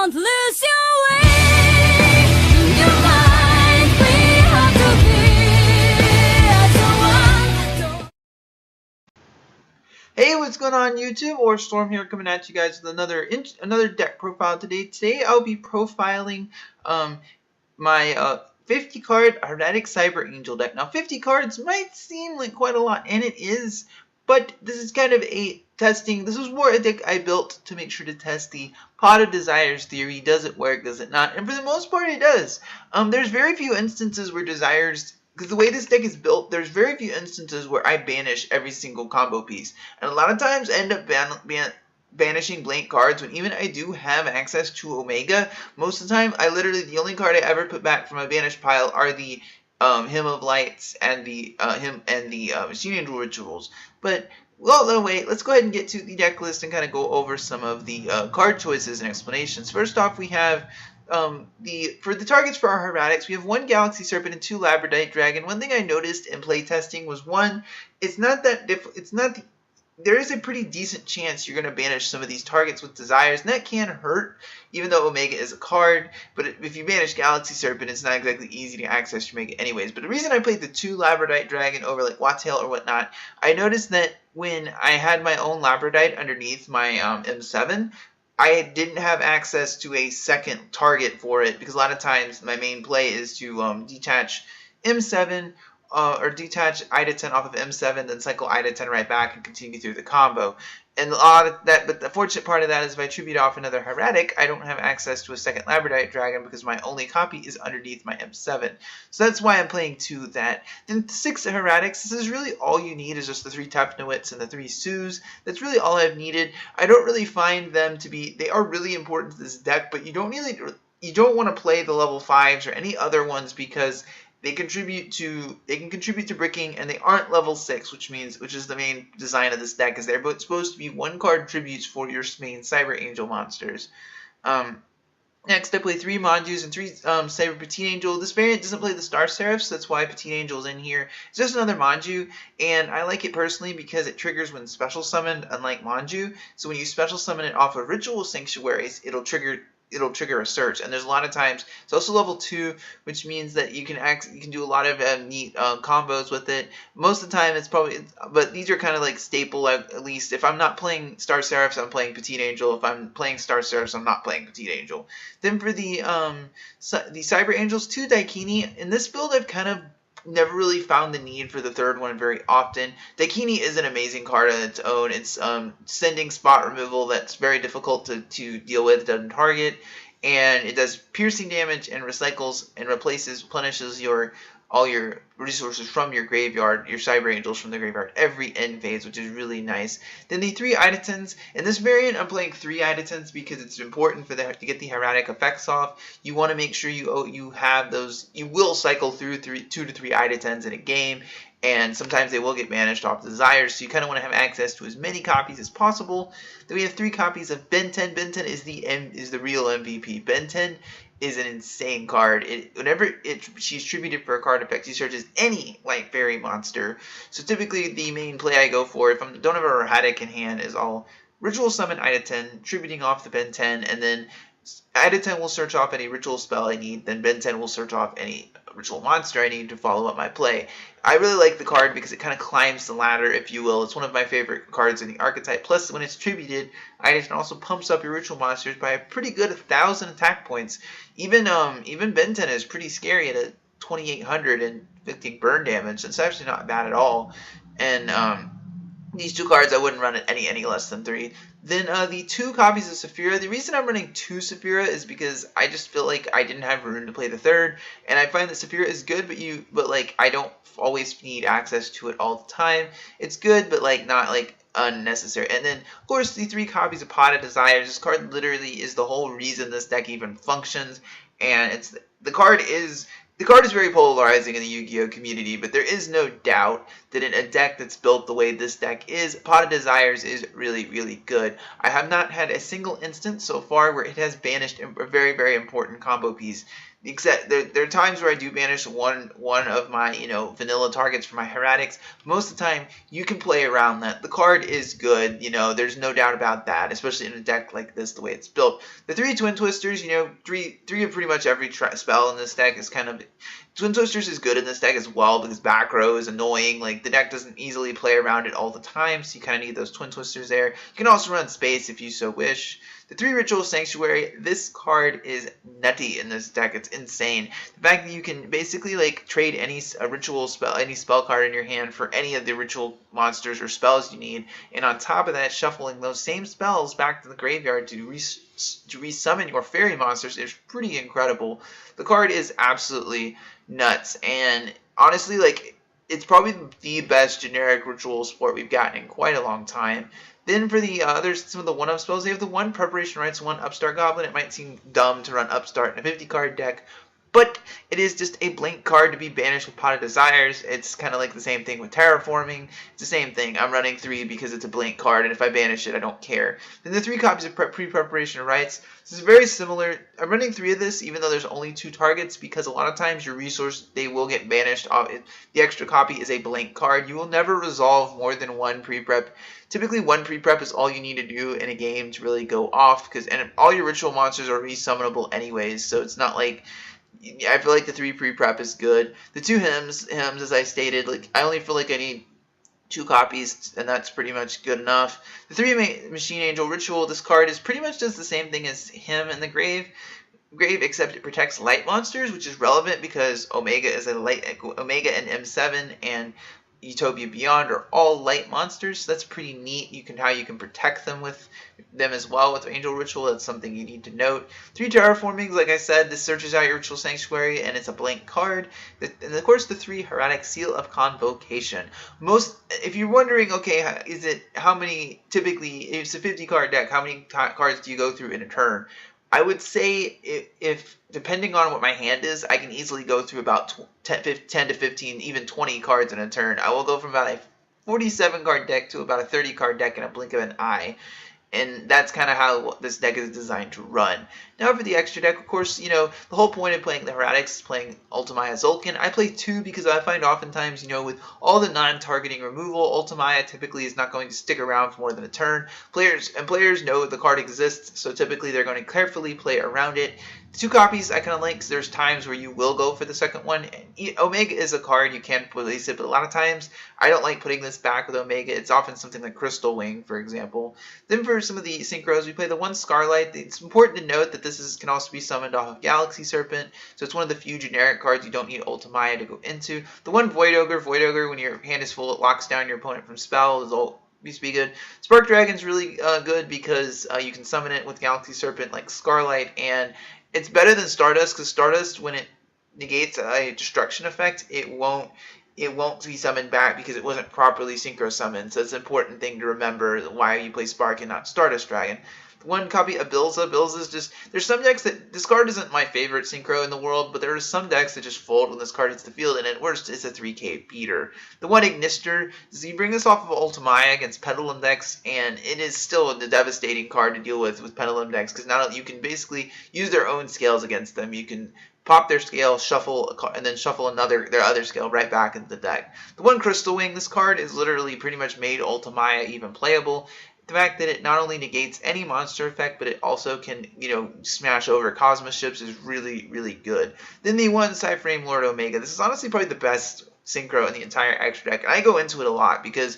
Don't lose your way. Your mind, we have to be as one. Hey, what's going on YouTube? Or Storm here, coming at you guys with another deck profile today. Today I'll be profiling my 50 card Hieratics Cyber Angel deck. Now 50 cards might seem like quite a lot, and it is, but this is kind of a testing. This was more a deck I built to make sure to test the Pot of Desires theory. Does it work? Does it not? And for the most part it does. There's very few instances where Desires, because the way this deck is built, there's very few instances where I banish every single combo piece. And a lot of times I end up banishing blank cards when even I do have access to Omega. Most of the time, the only card I ever put back from my banished pile are the Hymn of Lights and the Machine Angel Rituals. But well, no, wait, let's go ahead and get to the deck list and kind of go over some of the card choices and explanations. First off, we have for the targets for our Hieratics, we have 1 Galaxy Serpent and 2 Labradorite Dragon. One thing I noticed in playtesting was there is a pretty decent chance you're going to banish some of these targets with Desires, and that can hurt, even though Omega is a card. But if you banish Galaxy Serpent, it's not exactly easy to access your Omega anyways. But the reason I played the 2 Labradorite Dragon over like Wattail or whatnot, I noticed that when I had my own Labradorite underneath my M7, I didn't have access to a second target for it, because a lot of times my main play is to detach M7 or detach Ida 10 off of M7, then cycle Ida 10 right back and continue through the combo. And a lot of that, but the fortunate part of that is if I tribute off another Hieratic, I don't have access to a second Labradorite Dragon because my only copy is underneath my M7. So that's why I'm playing 2 that. Then 6 Hieratics. This is really all you need, is just the 3 Tefnuits and the 3 Sus. That's really all I've needed. I don't really find them to be, they are really important to this deck, but you don't want to play the level 5s or any other ones, because they can contribute to bricking, and they aren't level 6, which is the main design of this deck, is they're both supposed to be 1-card tributes for your main Cyber Angel monsters. Next, I play 3 Manjus and 3 Cyber Petite Angel. This variant doesn't play the Star Seraphs, that's why Petite Angel is in here. It's just another Manju, and I like it personally because it triggers when special summoned, unlike Manju. So when you special summon it off of Ritual Sanctuaries, it'll trigger a search, and there's a lot of times it's also level 2, which means that you can do a lot of neat combos with it. Most of the time it's probably, but these are kind of like staple. At least if I'm not playing Star Seraphs, I'm playing Petite Angel. If I'm playing Star Seraphs, I'm not playing Petite Angel. Then for the Cyber Angels, 2 Daikini. In this build, I've kind of never really found the need for the 3rd one very often. Daikini is an amazing card on its own. It's sending spot removal that's very difficult to deal with. It doesn't target, and it does piercing damage and recycles and replenishes all your resources from your graveyard, your Cyber Angels from the graveyard every end phase, which is really nice. Then the 3 Idatons. In this variant, I'm playing 3 Idatons because it's important to get the Hieratic effects off. You want to make sure you have those. You will cycle through 2 to 3 Idatons in a game, and sometimes they will get banished off Desires, so you kind of want to have access to as many copies as possible. Then we have 3 copies of Ben 10. Ben 10 is the real MVP. Ben 10 is an insane card. Whenever she's tributed for a card effect, she searches any Light Fairy monster. So typically the main play I go for, if I don't have a Hieratics in hand, is I'll Ritual Summon Ida 10, tributing off the Ben 10, and then Ida 10 will search off any ritual spell I need, then Ben 10 will search off any ritual monster I need to follow up my play. I really like the card because it kind of climbs the ladder, if you will. It's one of my favorite cards in the archetype. Plus, when it's tributed, Ida 10 also pumps up your ritual monsters by a pretty good 1,000 attack points. Even Ben 10 is pretty scary at a 2,800 and 50 burn damage. It's actually not bad at all. And these 2 cards I wouldn't run at any less than 3. Then the 2 copies of Saphira. The reason I'm running 2 Saphira is because I just feel like I didn't have room to play the 3rd, and I find that Saphira is good, but like I don't always need access to it all the time. It's good, but like not like unnecessary. And then of course the 3 copies of Pot of Desires. This card literally is the whole reason this deck even functions, and the card is very polarizing in the Yu-Gi-Oh community, but there is no doubt that in a deck that's built the way this deck is, Pot of Desires is really, really good. I have not had a single instance so far where it has banished a very, very important combo piece. Except there are times where I do banish one of my vanilla targets for my Hieratics. Most of the time you can play around that. The card is good, there's no doubt about that, especially in a deck like this, the way it's built. The 3 Twin Twisters, three of pretty much every spell in this deck is kind of. Twin Twisters is good in this deck as well because back row is annoying. Like, the deck doesn't easily play around it all the time, so you kind of need those Twin Twisters there. You can also run Space if you so wish. The 3 Ritual Sanctuary, this card is nutty in this deck. It's insane. The fact that you can basically trade any ritual spell, any spell card in your hand for any of the ritual monsters or spells you need, and on top of that, shuffling those same spells back to the graveyard to resummon your fairy monsters is pretty incredible. The card is absolutely nuts, and honestly, it's probably the best generic ritual support we've gotten in quite a long time. Then for the others, some of the 1-up spells, they have the 1 Preparation Rites, 1 Upstart Goblin. It might seem dumb to run Upstart in a 50-card deck, but it is just a blank card to be banished with Pot of Desires. It's kind of like the same thing with Terraforming. It's the same thing. I'm running 3 because it's a blank card, and if I banish it, I don't care. Then the 3 copies of Pre-Preparation Rites. This is very similar. I'm running 3 of this, even though there's only 2 targets, because a lot of times your resource, they will get banished. The extra copy is a blank card. You will never resolve more than 1 pre-prep. Typically, 1 pre-prep is all you need to do in a game to really go off, and all your ritual monsters are resummonable anyways, so it's not like. I feel like the 3 pre-prep is good. The 2 hymns, as I stated, I only feel like I need 2 copies, and that's pretty much good enough. The 3 Machine Angel Ritual, this card is pretty much does the same thing as him in the grave, except it protects light monsters, which is relevant because Omega is Omega and M7 and Utopia Beyond are all light monsters, so that's pretty neat. How you can protect them as well with Angel Ritual. That's something you need to note. 3 Terraformings, like I said, this searches out your Ritual Sanctuary, and it's a blank card. And of course, the 3 Hieratic Seal of Convocation. If you're wondering, okay, how many, typically, if it's a 50-card deck, how many cards do you go through in a turn? I would say if depending on what my hand is, I can easily go through about 10 to 15, even 20 cards in a turn. I will go from about a 47-card deck to about a 30-card deck in a blink of an eye. And that's kind of how this deck is designed to run. Now for the extra deck, of course, the whole point of playing the Hieratics is playing Ultimaya Zulkin. I play 2 because I find oftentimes, with all the non-targeting removal, Ultimaya typically is not going to stick around for more than a turn. Players know the card exists, so typically they're going to carefully play around it. 2 copies I kind of like because there's times where you will go for the second one. Omega is a card, you can release it, but a lot of times I don't like putting this back with Omega. It's often something like Crystal Wing, for example. Then for some of the synchros, we play the 1 Scarlight. It's important to note that this can also be summoned off of Galaxy Serpent, so it's one of the few generic cards you don't need Ultimaya to go into. The 1 Void Ogre, when your hand is full, it locks down your opponent from spell. Used to be good. Spark Dragon's really good because you can summon it with Galaxy Serpent like Scarlight, and it's better than Stardust because Stardust, when it negates a destruction effect, it won't be summoned back because it wasn't properly synchro summoned. So it's an important thing to remember why you play Spark and not Stardust Dragon. 1 copy of Bilza. Bilza's just, there's some decks that, this card isn't my favorite synchro in the world, but there are some decks that just fold when this card hits the field, and at worst, it's a 3k beater. The 1 Ignister, so you bring this off of Ultimaya against Pendulum decks, and it is still a devastating card to deal with Pendulum decks, because now you can basically use their own scales against them. You can pop their scale, shuffle, and then shuffle their other scale right back into the deck. The 1 Crystal Wing, this card is literally pretty much made Ultimaya even playable. The fact that it not only negates any monster effect, but it also can, smash over Cosmos ships is really, really good. Then the 1 Cyframe Lord Omega. This is honestly probably the best synchro in the entire extra deck. And I go into it a lot because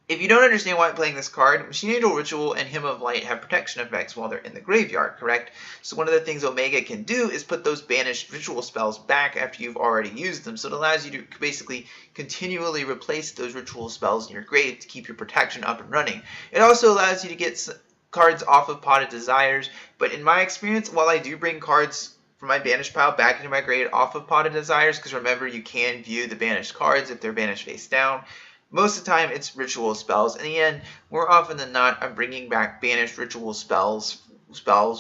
if you don't understand why I'm playing this card, Machine Angel Ritual and Hymn of Light have protection effects while they're in the graveyard, correct? So one of the things Omega can do is put those banished ritual spells back after you've already used them. So it allows you to basically continually replace those ritual spells in your grave to keep your protection up and running. It also allows you to get cards off of Pot of Desires, but in my experience, while I do bring cards from my banished pile back into my grave off of Pot of Desires, because remember, you can view the banished cards if they're banished face down, most of the time, it's ritual spells. In the end, more often than not, I'm bringing back banished ritual spells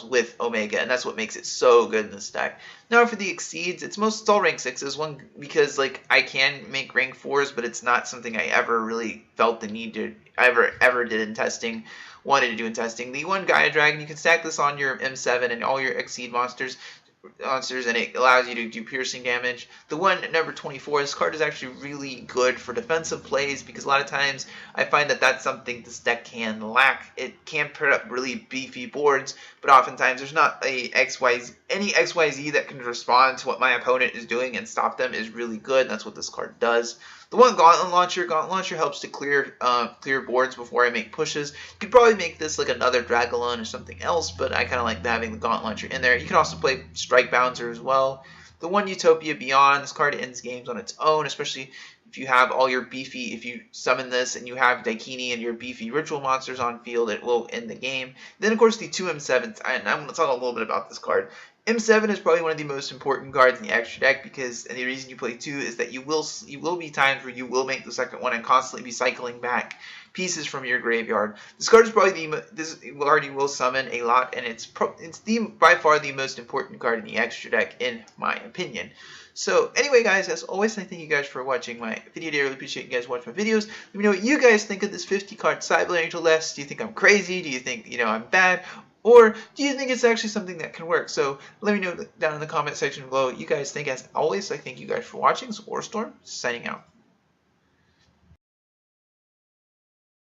with Omega, and that's what makes it so good in this deck. Now for the Exceeds, it's all rank 6s, one because I can make rank 4s, but it's not something I ever really felt the need to ever did in testing. Wanted to do in testing. The 1 Gaia Dragon, you can stack this on your M7 and all your Exceed monsters. monsters, and it allows you to do piercing damage. The one number 24, this card is actually really good for defensive plays because a lot of times I find that that's something this deck can lack. It can put up really beefy boards, but oftentimes there's not any XYZ that can respond to what my opponent is doing and stop them is really good. That's what this card does. The one Gauntlet Launcher helps to clear boards before I make pushes. You could probably make this like another Dragalon or something else, but I kind of like having the Gauntlet Launcher in there. You can also play Strike Bouncer as well. The one Utopia Beyond, this card ends games on its own, especially if you have all your beefy, if you summon this and you have Daikini and your beefy ritual monsters on field, it will end the game. Then of course the 2 M7s, and I'm going to talk a little bit about this card. M7 is probably one of the most important cards in the extra deck because the reason you play 2 is that you will be times where you will make the second one and constantly be cycling back pieces from your graveyard. This card is probably this card you will summon a lot, and it's by far the most important card in the extra deck in my opinion. So anyway, guys, as always, I thank you guys for watching my video. I really appreciate you guys watching my videos. Let me know what you guys think of this 50 card Cyber Angel list. Do you think I'm crazy? Do you think I'm bad? Or do you think it's actually something that can work? So let me know down in the comment section below what you guys think. As always, I thank you guys for watching. This is Warstorm, signing out.